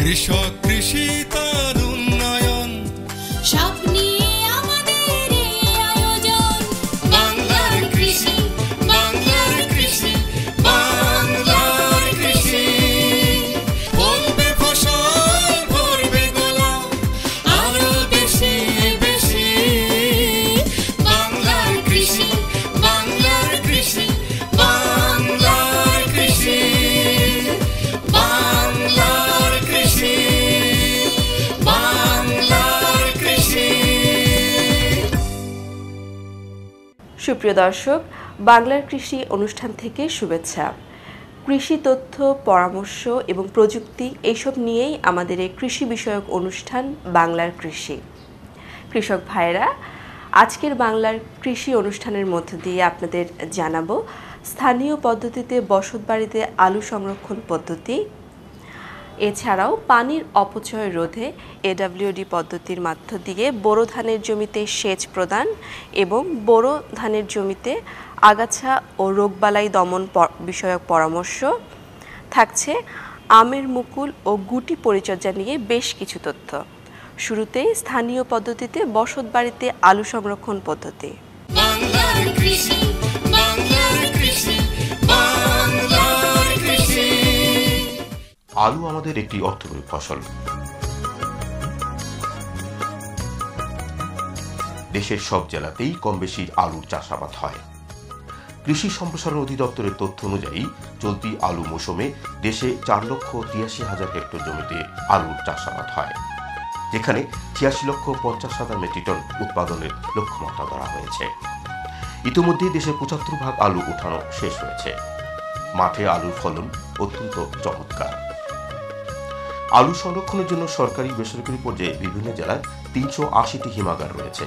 কৃষক কৃষি তার উন্নয়ন সব নিয়ে আমাদের এই আয়োজন। বাংলার কৃষি, বাংলার কৃষি, বাংলার কৃষি। ফলবে ফসল ভরবে গোলা আরো বেশি বেশি। বাংলার কৃষি, বাংলার কৃষি, বাংলার কৃষি, বাংলার কৃষি, বাংলার কৃষি। সুপ্রিয় দর্শক, বাংলার কৃষি অনুষ্ঠান থেকে শুভেচ্ছা। কৃষি তথ্য, পরামর্শ এবং প্রযুক্তি এইসব নিয়েই আমাদের এই কৃষি বিষয়ক অনুষ্ঠান বাংলার কৃষি। কৃষক ভাইরা, আজকের বাংলার কৃষি অনুষ্ঠানের মধ্য দিয়ে আপনাদের জানাবো স্থানীয় পদ্ধতিতে বসতবাড়িতে আলু সংরক্ষণ পদ্ধতি, এছাড়াও পানির অপচয় রোধে এডব্লিউডি পদ্ধতির মাধ্য দিয়ে বোরো ধানের জমিতে সেচ প্রদান এবং বোরো ধানের জমিতে আগাছা ও রোগবালাই দমন বিষয়ক পরামর্শ থাকছে। আমের মুকুল ও গুটি পরিচর্যা নিয়ে বেশ কিছু তথ্য। শুরুতেই স্থানীয় পদ্ধতিতে বসতবাড়িতে আলু সংরক্ষণ পদ্ধতি। বাংলার কৃষি, বাংলার কৃষি, বাংলার কৃষি। আলু আমাদের একটি অর্থকরী ফসল। দেশের সব জেলাতেই কম বেশি আলুর চাষাবাদ হয়। কৃষি সম্প্রসারণ অধিদপ্তরের তথ্য অনুযায়ী চলতি আলু মৌসুমে দেশে 4,83,000 হেক্টর জমিতে আলুর চাষাবাদ হয়, যেখানে 86,50,000 মেট্রিক টন উৎপাদনের লক্ষ্যমাত্রা ধরা হয়েছে। ইতিমধ্যে দেশে 75% আলু উঠানো শেষ হয়েছে। মাঠে আলুর ফলন অত্যন্ত চমৎকার। আলু সংরক্ষণের জন্য সরকারি বেসরকারি পর্যায়ে বিভিন্ন জেলায় 380টি হিমাগার রয়েছে,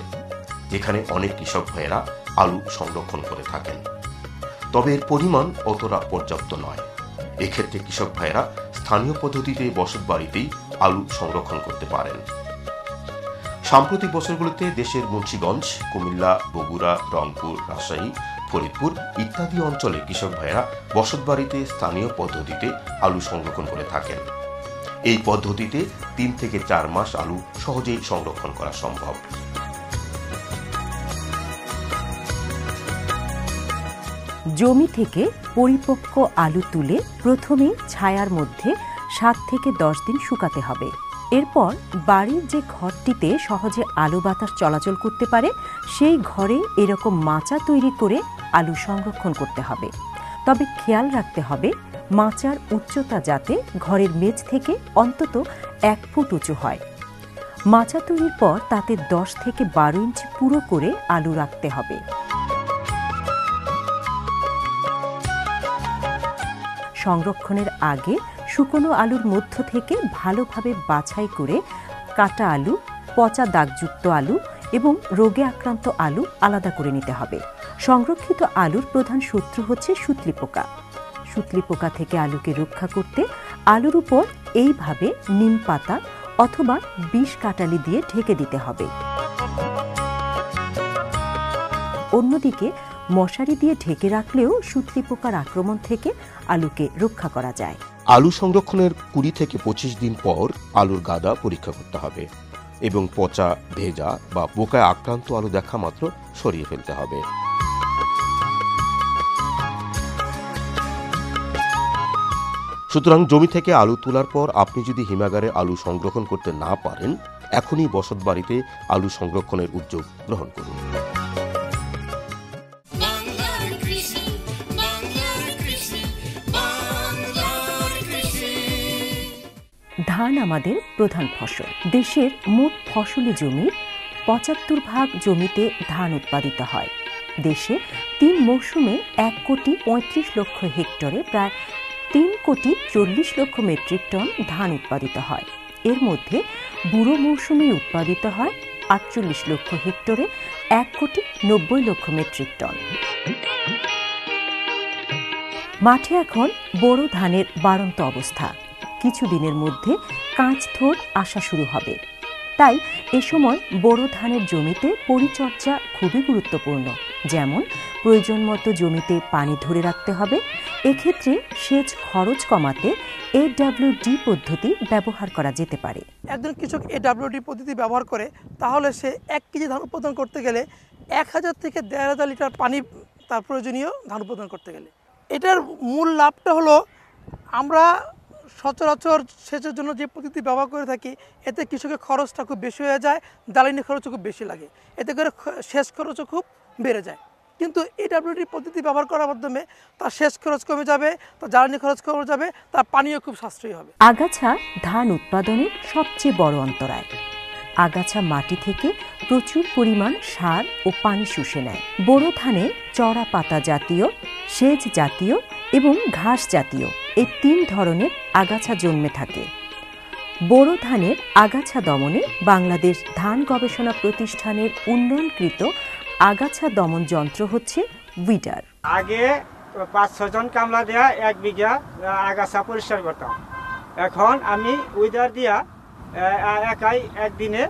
যেখানে অনেক কৃষক ভাইয়েরা আলু সংরক্ষণ করে থাকেন। তবে এর পরিমাণ অতটা পর্যাপ্ত নয়। এক্ষেত্রে কৃষক ভাইয়েরা স্থানীয় পদ্ধতিতে বসত বাড়িতেই আলু সংরক্ষণ করতে পারেন। সাম্প্রতিক বছরগুলোতে দেশের মুন্সিগঞ্জ, কুমিল্লা, বগুড়া, রংপুর, রাজশাহী, ফরিদপুর ইত্যাদি অঞ্চলে কৃষক ভাইয়েরা বসত বাড়িতে স্থানীয় পদ্ধতিতে আলু সংরক্ষণ করে থাকেন। এই পদ্ধতিতে 3 থেকে 4 মাস আলু সহজেই সংরক্ষণ করা সম্ভব। জমি থেকে পরিপক্ক আলু তুলে প্রথমে ছায়ার মধ্যে 7 থেকে 10 দিন শুকাতে হবে। এরপর বাড়ির যে ঘরটিতে সহজে আলো বাতাস চলাচল করতে পারে সেই ঘরে এরকম মাচা তৈরি করে আলু সংরক্ষণ করতে হবে। তবে খেয়াল রাখতে হবে মাচার উচ্চতা যাতে ঘরের মেঝ থেকে অন্তত 1 ফুট উঁচু হয়। মাচা তৈরির পর তাতে 10 থেকে 12 ইঞ্চি পুরো করে আলু রাখতে হবে। সংরক্ষণের আগে শুকনো আলুর মধ্য থেকে ভালোভাবে বাছাই করে কাটা আলু, পচা দাগযুক্ত আলু এবং রোগে আক্রান্ত আলু আলাদা করে নিতে হবে। সংরক্ষিত আলুর প্রধান শত্রু হচ্ছে সুতলি পোকা। সুতলি পোকা থেকে আলুকে রক্ষা করতে আলুর উপর এইভাবে নিম পাতা অথবা বিষ কাটালি দিয়ে ঢেকে দিতে হবে। অন্যদিকে মশারি দিয়ে ঢেকে রাখলেও সুতলি পোকার আক্রমণ থেকে আলুকে রক্ষা করা যায়। আলু সংরক্ষণের 20 থেকে 25 দিন পর আলুর গাদা পরীক্ষা করতে হবে এবং পচা, ভেজা বা পোকায় আক্রান্ত আলু দেখা মাত্র সরিয়ে ফেলতে হবে। সুতরাং জমি থেকে আলু তোলার পর আপনি যদি হিমাগারে আলু সংরক্ষণ করতে না পারেন, এখনই বসত বাড়িতে আলু সংরক্ষণের উদ্যোগ গ্রহণ করুন। ধান আমাদের প্রধান ফসল। দেশের মোট ফসলি জমির 75% জমিতে ধান উৎপাদিত হয়। দেশে 3 মৌসুমে 1,35,00,000 হেক্টরে প্রায় 3,40,00,000 মেট্রিক টন ধান উৎপাদিত হয়। এর মধ্যে বুড়ো মৌসুমে উৎপাদিত হয় 48,00,000 হেক্টরে 1,90,00,000 মেট্রিক টন। মাঠে এখন বোরো ধানের বাড়ন্ত অবস্থা। কিছুদিনের মধ্যে কাঁচ থোড় আসা শুরু হবে। তাই এ সময় বোরো ধানের জমিতে পরিচর্যা খুবই গুরুত্বপূর্ণ। যেমন প্রয়োজন মতো জমিতে পানি ধরে রাখতে হবে, এক্ষেত্রে সেচ খরচ কমাতে AWD পদ্ধতি ব্যবহার করা যেতে পারে। একজন কৃষক AWD পদ্ধতি ব্যবহার করে তাহলে সে 1 কেজি ধান উৎপাদন করতে গেলে 1000 থেকে 1500 লিটার পানি তার প্রয়োজনীয় ধান উৎপাদন করতে গেলে। এটার মূল লাভটা হলো আমরা সচরাচর সেচের জন্য যে পদ্ধতি ব্যবহার করে থাকি এতে কৃষকের খরচটা খুব বেশি হয়ে যায়, জ্বালানি খরচও খুব বেশি লাগে, এতে করে সেচ খরচও খুব বেড়ে যায়। কিন্তু AWD পদ্ধতি ব্যবহার করার মাধ্যমে তার সেচ খরচ কমে যাবে, তার জ্বালানি খরচ কমে যাবে, তার পানিও খুব সাশ্রয়ী হবে। আগাছা ধান উৎপাদনের সবচেয়ে বড় অন্তরায়। আগাছা মাটি থেকে প্রচুর পরিমাণ সার ও পানি শুষে নেয়। বোরো ধানে চড়া পাতা জাতীয়, সেচ জাতীয় এবং ঘাস জাতীয় এই 3 ধরনের আগাছা জন্মে থাকে। বোরো ধানের আগাছা দমনে বাংলাদেশ ধান গবেষণা প্রতিষ্ঠানের উন্নয়নকৃত আগাছা দমন যন্ত্র হচ্ছে উইডার। আগে 5-6 জন কামলা দেয়া 1 বিঘা আগাছা পরিষ্কার করতাম। এখন আমি উইডার দিয়া একাই একদিনে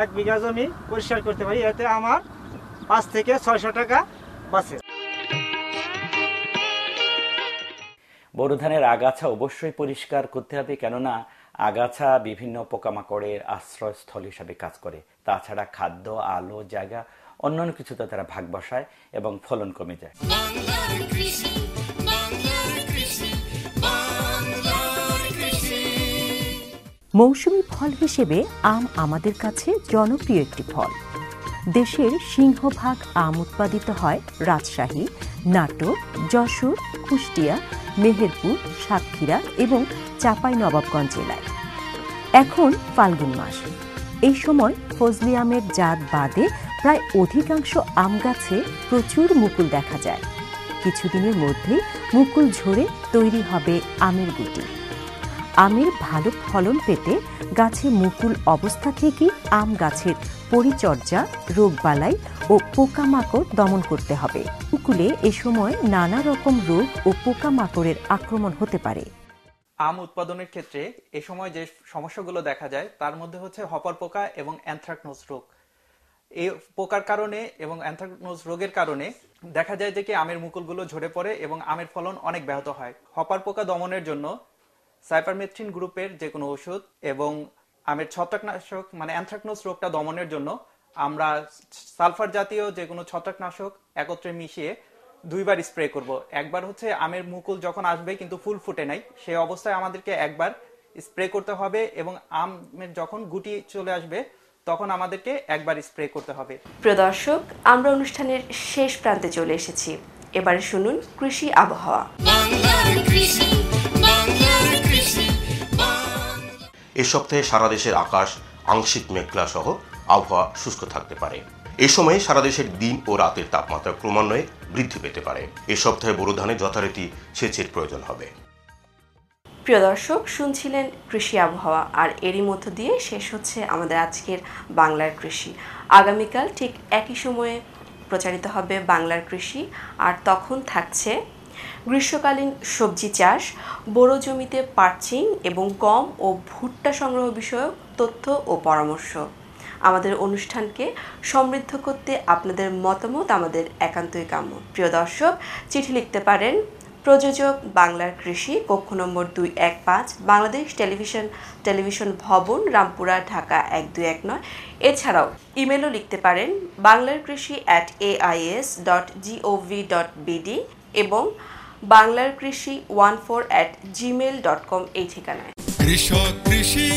1 বিঘা জমি পরিষ্কার করতে পারি। এতে আমার 5 থেকে 600 টাকা বাঁচে। বোরো ধানের আগাছা অবশ্যই পরিষ্কার করতে হবে, কেননা আগাছা বিভিন্ন পোকামাকড়ের আশ্রয়স্থল হিসাবে কাজ করে। তাছাড়া খাদ্য, আলো, জায়গা অন্যান্য কিছুতে তারা ভাগ বসায় এবং ফলন কমে যায়। মৌসুমী ফল হিসেবে আম আমাদের কাছে জনপ্রিয় একটি ফল। দেশের সিংহভাগ আম উৎপাদিত হয় রাজশাহী, নাটোর, যশোর, কুষ্টিয়া, মেহেরপুর, সাতক্ষীরা এবং চাঁপাইনবাবগঞ্জ জেলায়। এখন ফাল্গুন মাস, এই সময় ফজলি আমের জাত বাদে প্রায় অধিকাংশ আম গাছে প্রচুর মুকুল দেখা যায়। কিছুদিনের মধ্যেই মুকুল ঝরে তৈরি হবে আমের গুটি। আমের ভালো ফলন পেতে গাছে মুকুল অবস্থা থেকে আম গাছের পরিচর্যা, রোগবালাই ও পোকামাকড় দমন করতে হবে। মুকুলে এ সময় নানা রকম রোগ ও পোকামাকড়ের আক্রমণ হতে পারে। আম উৎপাদনের ক্ষেত্রে এ সময় যে সমস্যাগুলো দেখা যায় তার মধ্যে হচ্ছে হপার পোকা এবং অ্যানথ্রাকনোজ রোগ। এই পোকার কারণে এবং অ্যানথ্রাকনোজ রোগের কারণে দেখা যায় যে কি আমের মুকুলগুলো ঝরে পড়ে এবং আমের ফলন অনেক ব্যাহত হয়। হপার পোকা দমনের জন্য সাইপারমেথ্রিন গ্রুপের যে কোনো ওষুধ এবং আমের ছত্রাকনাশক মানে অ্যানথ্রাকনোজ রোগটা দমনের জন্য আমরা সালফার জাতীয় যে কোনো ছত্রাকনাশক একত্রে মিশিয়ে 2 বার স্প্রে করব। একবার হচ্ছে আমের মুকুল যখন আসবে কিন্তু ফুল ফুটে নাই, সেই অবস্থায় আমাদেরকে একবার স্প্রে করতে হবে এবং আমের যখন গুটি চলে আসবে তখন আমাদেরকে একবার স্প্রে করতে হবে। প্রিয় দর্শক, আমরা অনুষ্ঠানের শেষ প্রান্তে চলে এসেছি। এবারে শুনুন কৃষি আবহাওয়া। এ সপ্তাহে সারা দেশের আকাশ আংশিক মেঘলা সহ আবহাওয়া শুষ্ক থাকতে পারে। এ সময়ে সারা দেশের দিন ও রাতের তাপমাত্রা ক্রমান্বয়ে বৃদ্ধি পেতে পারে। এ সপ্তাহে বোরো ধানে যথারীতি সেচের প্রয়োজন হবে। প্রিয় দর্শক, শুনছিলেন কৃষি আবহাওয়া, আর এরই মধ্য দিয়ে শেষ হচ্ছে আমাদের আজকের বাংলার কৃষি। আগামীকাল ঠিক একই সময়ে প্রচারিত হবে বাংলার কৃষি, আর তখন থাকছে গ্রীষ্মকালীন সবজি চাষ, বোরো জমিতে পার্চিং এবং গম ও ভুট্টা সংগ্রহ বিষয়ক তথ্য ও পরামর্শ। আমাদের অনুষ্ঠানকে সমৃদ্ধ করতে আপনাদের মতামত আমাদের একান্তই কাম্য। প্রিয় দর্শক, চিঠি লিখতে পারেন প্রযোজক বাংলার কৃষি, কক্ষ নম্বর 215, বাংলাদেশ টেলিভিশন ভবন, রামপুরা, ঢাকা 1219। এছাড়াও ইমেলও লিখতে পারেন banglarkrishi@ais.gov.bd এবং banglarkrishi14@gmail.com এই ঠিকানায়। কৃষক কৃষি